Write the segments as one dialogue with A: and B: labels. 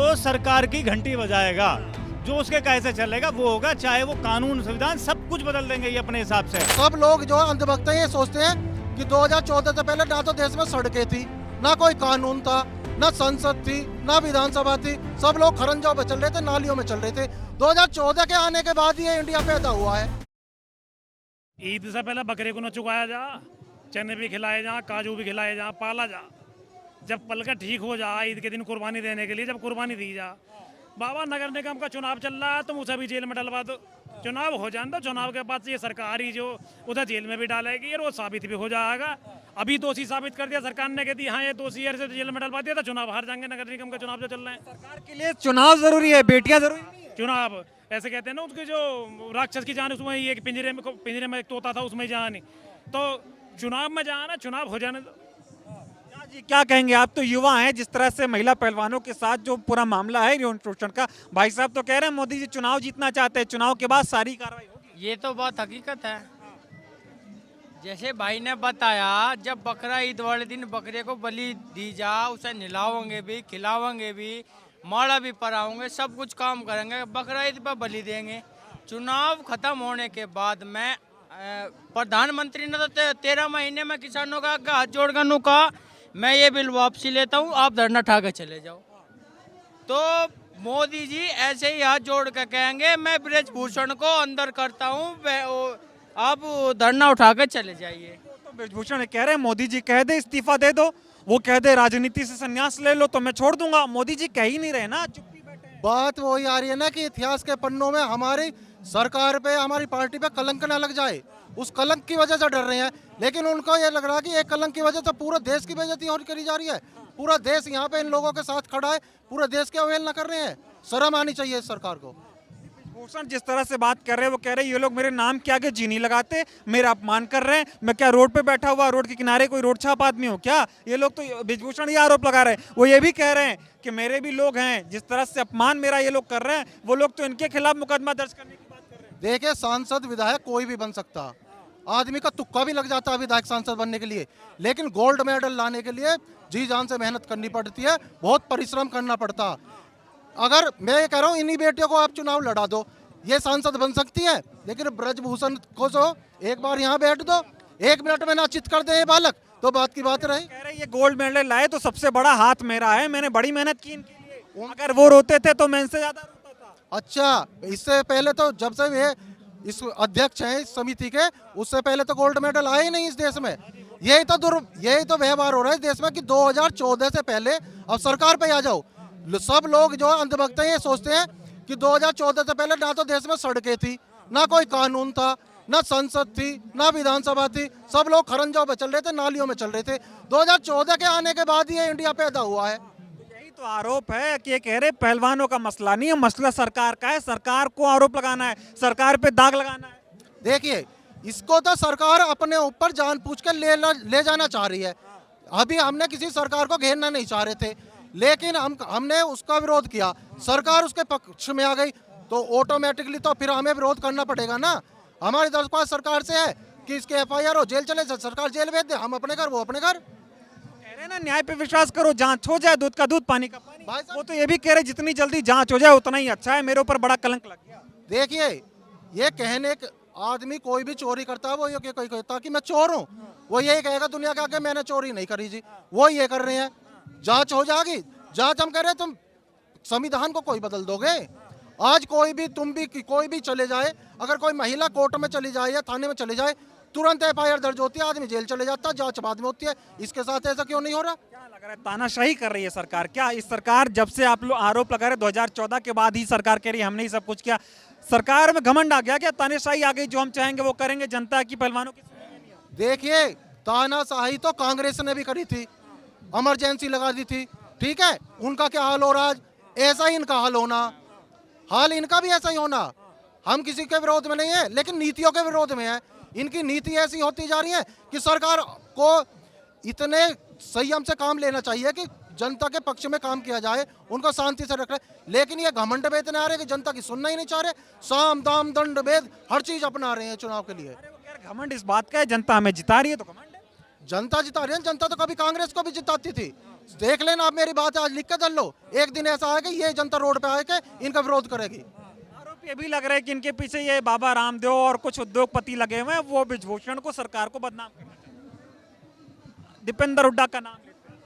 A: जो सरकार की घंटी बजाएगा, जो उसके कैसे चलेगा वो होगा, चाहे वो कानून संविधान सब कुछ बदल देंगे ये अपने हिसाब से।
B: सब लोग जो अंधभक्त हैं ये सोचते हैं कि 2014 से पहले ना तो देश में सड़कें थी, ना कोई कानून था, ना संसद थी, ना विधानसभा थी। सब लोग खरंजों में चल रहे थे, नालियों में चल रहे थे। 2014 के आने के बाद ये इंडिया पैदा हुआ है।
C: ईद से पहले बकरे को न चुकाया जा, चने भी खिलाए जा, काजू भी खिलाए जा, पाला जा। जब पलका ठीक हो जा ईद के दिन कुर्बानी देने के लिए, जब कुर्बानी दी जा। बाबा नगर निगम का चुनाव चल रहा है, तुम उसे भी जेल में डलवा दो। चुनाव हो जाए तो चुनाव के बाद ये सरकार ही जो उधर जेल में भी डालेगी और वो साबित भी हो जाएगा। अभी दोषी साबित कर दिया सरकार ने, कहती हाँ ये दोषी है, जेल में डलवा दिया तो चुनाव हार जाएंगे। नगर निगम का चुनाव जो चल रहे हैं,
D: सरकार के लिए चुनाव जरूरी है, बेटियां जरूरी नहीं है।
C: चुनाव ऐसे कहते हैं ना, उसके जो राक्षस की जान उसमें ये पिंजरे में एक तोता था उसमें जान, तो चुनाव में जाना, चुनाव हो जाने दो।
D: जी क्या कहेंगे आप? तो युवा हैं, जिस तरह से महिला पहलवानों के साथ जो पूरा मामला है यौन शोषण का, भाई साहब तो कह रहे हैं मोदी जी चुनाव जीतना चाहते हैं, चुनाव के बाद सारी कार्रवाई होगी।
E: ये तो बात हकीकत है। जैसे भाई ने बताया, जब बकरा ईद वाले दिन बकरे को बलि दी जा, उसे नहलाओगे भी, खिलाओगे भी, माला भी पराओगे, सब कुछ काम करेंगे, बकरा ईद पर बलि देंगे। चुनाव खत्म होने के बाद में प्रधानमंत्री ने तो 13 महीने में किसानों का हाथ जोड़कर नु कहा मैं ये बिल वापसी लेता हूँ, आप धरना उठा के चले जाओ। तो मोदी जी ऐसे ही हाथ जोड़ कर कहेंगे मैं ब्रजभूषण को अंदर करता हूँ, आप धरना उठा कर चले जाइए।
D: तो ब्रजभूषण कह रहे हैं मोदी जी कह दे इस्तीफा दे दो, वो कह दे राजनीति से संन्यास ले लो तो मैं छोड़ दूंगा। मोदी जी कह ही नहीं रहे ना, चुप्पी बैठे हैं।
B: बात वही आ रही है ना कि इतिहास के पन्नों में हमारी सरकार पे, हमारी पार्टी पे कलंक ना लग जाए, उस कलंक की वजह से डर रहे हैं। लेकिन उनको ये लग रहा है कि एक कलंक की वजह से पूरे देश की बेइज्जती और करी जा रही है। पूरा देश यहाँ पे इन लोगों के साथ खड़ा है, पूरे देश की अवहेलना कर रहे हैं। शर्म आनी चाहिए इस सरकार को।
D: भूषण जिस तरह से बात कर रहे हैं, वो कह रहे हैं ये लोग मेरे नाम के आगे जी नहीं लगाते, मेरा अपमान कर रहे हैं। मैं क्या रोड पे बैठा हुआ, रोड के किनारे कोई रोड छाप आदमी हो क्या? ये लोग तो ब्रजभूषण ये आरोप लगा रहे हैं। वो ये भी कह रहे हैं कि मेरे भी लोग हैं, जिस तरह से अपमान मेरा ये लोग कर रहे हैं, वो लोग तो इनके खिलाफ मुकदमा दर्ज करने की बात कर रहे हैं।
B: देखिए, सांसद विधायक कोई भी बन सकता, आदमी का तुक्का भी लग जाता है विधायक सांसद बनने के लिए, लेकिन गोल्ड मेडल लाने के लिए जी जान से मेहनत करनी पड़ती है, बहुत परिश्रम करना पड़ता। अगर मैं ये कह रहा हूँ इन्हीं बेटियों को आप चुनाव लड़ा दो, ये सांसद बन सकती है। लेकिन ब्रजभूषण को तो एक बार यहाँ बैठ दो, 1 मिनट में नाचित कर दे ये बालक, तो बात की बात रही।
D: कह रहे ये गोल्ड मेडल लाए तो सबसे बड़ा हाथ मेरा है, मैंने बड़ी मेहनत की इनके लिए। अगर वो रोते थे तो मैं इनसे ज्यादा रोता था।
B: अच्छा, इससे पहले तो जब से ये इस अध्यक्ष हैं इस समिति के, उससे पहले तो गोल्ड मेडल आए ही नहीं इस देश में। यही तो व्यवहार हो रहा है इस देश में कि 2014 से पहले अब सरकार पे आ जाओ। सब लोग जो अंधभक्त हैं ये सोचते हैं कि 2014 से पहले ना तो देश में सड़कें थी, ना कोई कानून था, ना संसद थी, ना विधानसभा थी। सब लोग खरंजों में चल रहे थे, नालियों में चल रहे थे। 2014 के आने के बाद ये इंडिया पैदा हुआ है।
D: यही तो आरोप है कि ये कह रहे पहलवानों का मसला नहीं है, मसला सरकार का है। सरकार को आरोप लगाना है, सरकार पे दाग लगाना है।
B: देखिए, इसको तो सरकार अपने ऊपर जानबूझ के ले जाना चाह रही है। अभी हमने किसी सरकार को घेरना नहीं चाह रहे थे, लेकिन हमने उसका विरोध किया, सरकार उसके पक्ष में आ गई, तो ऑटोमेटिकली तो फिर हमें विरोध करना पड़ेगा ना। हमारी दरख्वास्त सरकार से है कि इसके FIR हो, जेल चले, सरकार जेल भेज दे, हम अपने घर वो अपने घर।
D: कह रहे ना न्याय पे विश्वास करो, जांच हो जाए, दूध का दूध पानी का पानी।
B: भाई साहब,
D: वो तो ये भी कह रहे जितनी जल्दी जांच हो जाए उतना ही अच्छा है, मेरे ऊपर बड़ा कलंक लग गया।
B: देखिए, ये कहने के आदमी कोई भी चोरी करता है, वो ये कोई कहता कि मैं चोर हूँ, वो यही कहेगा दुनिया के आगे मैंने चोरी नहीं करी जी। वो ये कर रहे हैं, जांच हो जाएगी। जांच हम कह रहे हैं, तुम संविधान को कोई बदल दोगे? आज कोई भी, तुम भी, कोई भी चले जाए, अगर कोई महिला कोर्ट में चली जाए या थाने में चली जाए, तुरंत FIR दर्ज होती है, आदमी जेल चले जाता है, जांच बाद में होती है। इसके साथ ऐसा क्यों नहीं हो रहा?
D: क्या लग रहा है तानाशाही कर रही है सरकार? क्या इस सरकार, जब से आप लोग आरोप लगा रहे 2014 के बाद ही सरकार कह रही है हमने ही सब कुछ किया, सरकार में घमंड आ गया क्या? तानाशाही आ गई, जो हम चाहेंगे वो करेंगे, जनता की पहलवानों की?
B: देखिए, तानाशाही तो कांग्रेस ने भी करी थी, इमरजेंसी लगा दी थी, ठीक है। उनका क्या हाल हो रहा है? ऐसा ही इनका हाल होना, हाल इनका भी ऐसा ही होना। हम किसी के विरोध में नहीं है, लेकिन नीतियों के विरोध में है। इनकी नीति ऐसी होती जा रही है कि सरकार को इतने संयम से काम लेना चाहिए कि जनता के पक्ष में काम किया जाए, उनको शांति से रख रहे। लेकिन ये घमंड में इतने आ रहे कि जनता की सुनना ही नहीं चाह रहे, साम दाम दंड भेद हर चीज अपना रहे हैं चुनाव के लिए।
D: घमंड इस बात का है जनता हमें जिता रही है तो घमंड है।
B: जनता जिता रही है, जनता तो कभी कांग्रेस को भी जिताती थी, देख लेना आप, मेरी बात आज लिख के चल लो। एक दिन ऐसा है कि ये जनता रोड पे आके इनका विरोध करेगी।
D: आरोप ये भी लग रहा है कि इनके पीछे ये बाबा रामदेव और कुछ उद्योगपति लगे हुए हैं, वो ब्रिजभूषण को, सरकार को बदनाम करना चाहते हैं। दीपेंद्र हुड्डा का नाम लेते हैं।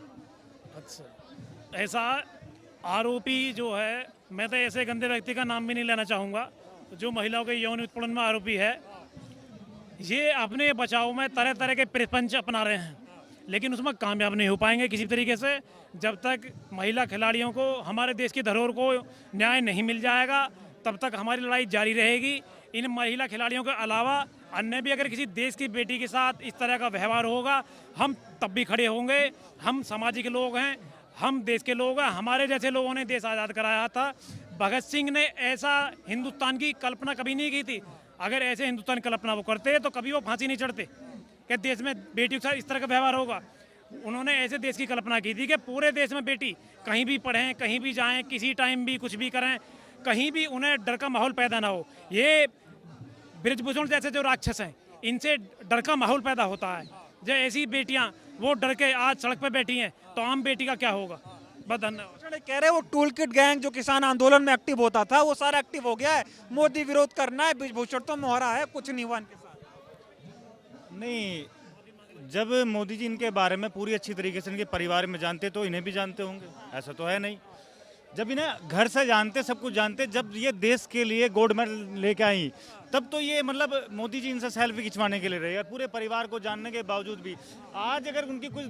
C: अच्छा, ऐसा आरोपी जो है, मैं तो ऐसे गंदे व्यक्ति का नाम भी नहीं लेना चाहूँगा, जो महिलाओं के यौन उत्पीड़न में आरोपी है। ये अपने बचाव में तरह तरह के प्रपंच अपना रहे हैं, लेकिन उसमें कामयाब नहीं हो पाएंगे किसी तरीके से। जब तक महिला खिलाड़ियों को, हमारे देश की धरोहर को न्याय नहीं मिल जाएगा, तब तक हमारी लड़ाई जारी रहेगी। इन महिला खिलाड़ियों के अलावा अन्य भी अगर किसी देश की बेटी के साथ इस तरह का व्यवहार होगा, हम तब भी खड़े होंगे। हम सामाजिक लोग हैं, हम देश के लोग हैं। हमारे जैसे लोगों ने देश आज़ाद कराया था। भगत सिंह ने ऐसा हिंदुस्तान की कल्पना कभी नहीं की थी। अगर ऐसे हिंदुस्तान की कल्पना वो करते तो कभी वो फांसी नहीं चढ़ते कि देश में बेटियों के साथ इस तरह का व्यवहार होगा। उन्होंने ऐसे देश की कल्पना की थी कि पूरे देश में बेटी कहीं भी पढ़ें, कहीं भी जाएं, किसी टाइम भी कुछ भी करें, कहीं भी उन्हें डर का माहौल पैदा ना हो। ये ब्रिजभूषण जैसे जो राक्षस हैं, इनसे डर का माहौल पैदा होता है। जो ऐसी बेटियां वो डर के आज सड़क पर बैठी हैं, तो आम बेटी का क्या होगा? बस धन्यवाद।
D: कह रहे हैं वो टूल किट गैंग जो किसान आंदोलन में एक्टिव होता था, वो सारा एक्टिव हो गया है। मोदी विरोध करना है, ब्रिजभूषण तो मोहरा है, कुछ नहीं हुआ इनके साथ।
A: नहीं, जब मोदी जी इनके बारे में पूरी अच्छी तरीके से इनके परिवार में जानते तो इन्हें भी जानते होंगे, ऐसा तो है नहीं। जब इन्हें घर से जानते, सब कुछ जानते, जब ये देश के लिए गोल्ड मेडल लेके आई, तब तो ये मतलब मोदी जी इनसे सेल्फी खिंचवाने के लिए रहे। और पूरे परिवार को जानने के बावजूद भी आज अगर उनकी कुछ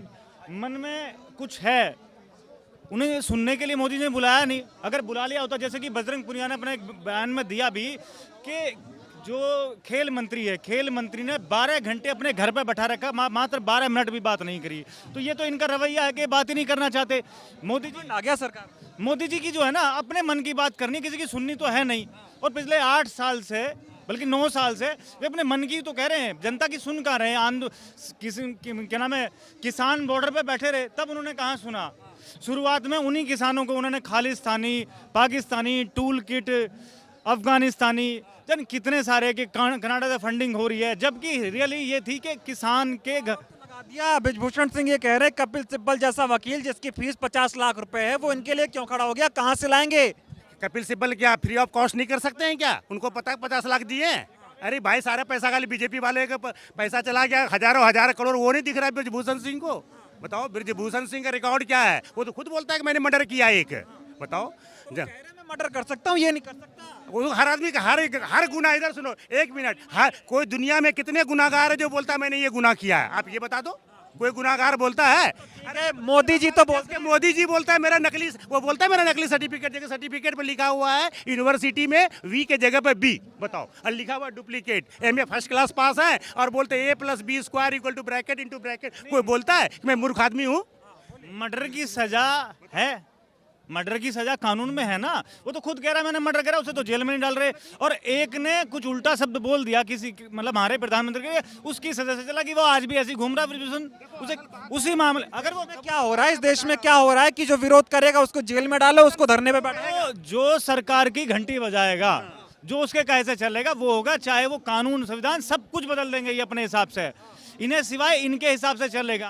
A: मन में कुछ है, उन्हें सुनने के लिए मोदी जी ने बुलाया नहीं। अगर बुला लिया होता, जैसे कि बजरंग पुनिया ने अपने बयान में दिया भी कि जो खेल मंत्री है, खेल मंत्री ने 12 घंटे अपने घर पे बैठा रखा, मात्र 12 मिनट भी बात नहीं करी। तो ये तो इनका रवैया है कि बात ही नहीं करना चाहते। मोदी जी
D: आ गया सरकार,
A: मोदी जी की जो है ना, अपने मन की बात करनी, किसी की सुननी तो है नहीं। और पिछले 8 साल से, बल्कि 9 साल से वे अपने मन की तो कह रहे हैं, जनता की सुन कहाँ रहे हैं। क्या नाम है, किसान बॉर्डर पे बैठे रहे, तब उन्होंने कहाँ सुना। शुरुआत में उन्हीं किसानों को उन्होंने खालिस्तानी, पाकिस्तानी, टूल किट, अफगानिस्तानी, जन कितने सारे के कनाडा से फंडिंग हो रही है, जबकि रियली ये थी कि किसान के
D: लगा दिया। ब्रिजभूषण सिंह ये कह रहे हैं कपिल सिब्बल जैसा वकील जिसकी फीस 50 लाख रुपए है, वो इनके लिए क्यों खड़ा हो गया, कहाँ से लाएंगे?
F: कपिल सिब्बल क्या फ्री ऑफ कॉस्ट नहीं कर सकते हैं क्या? उनको पता 50 लाख दिए हैं। अरे भाई, सारा पैसा खाली बीजेपी वाले का पैसा चला गया, हजारों हजार करोड़, वो नहीं दिख रहा है ब्रिजभूषण सिंह को? बताओ, ब्रिजभूषण सिंह का रिकॉर्ड क्या है? वो तो खुद बोलता है कि मैंने मर्डर किया एक। बताओ,
D: मैं मर्डर कर सकता हूँ, ये नहीं कर सकता।
F: वो हर आदमी का हर गुनाह, इधर सुनो 1 मिनट, हर कोई दुनिया में कितने गुनाहगार है जो बोलता है मैंने ये गुनाह किया है? आप ये बता दो, कोई गुनाहगार बोलता है?
D: अरे मोदी जी तो बोलते
F: के मोदी जी बोलता है मेरा नकली, वो बोलता है मेरा नकली सर्टिफिकेट, जगह सर्टिफिकेट पे लिखा हुआ है यूनिवर्सिटी में वी के जगह पे बी। बताओ, और लिखा हुआ duplicate, MA first class pass है और बोलते हैं A+B² equal to bracket into bracket. कोई बोलता है कि मैं मूर्ख आदमी हूँ?
A: मर्डर की सजा है, मर्डर की सजा कानून में है ना। वो तो खुद कह रहा है मैंने मर्डर करा, उसे तो जेल में नहीं डाल रहे। और एक ने कुछ उल्टा शब्द बोल दिया किसी, मतलब हमारे प्रधानमंत्री के, उसकी सजा से चला कि वो आज भी ऐसी घूम रहा है, उसे उसी मामले। अगर वो
D: क्या हो रहा है इस देश में, क्या हो रहा है कि जो विरोध करेगा उसको जेल में डालो, उसको धरने पे बैठाएगा?
A: जो सरकार की घंटी बजाएगा, जो उसके कहे से चलेगा वो होगा, चाहे वो कानून, संविधान, सब कुछ बदल देंगे ये अपने हिसाब से। इन्हें सिवाय इनके हिसाब से चलेगा।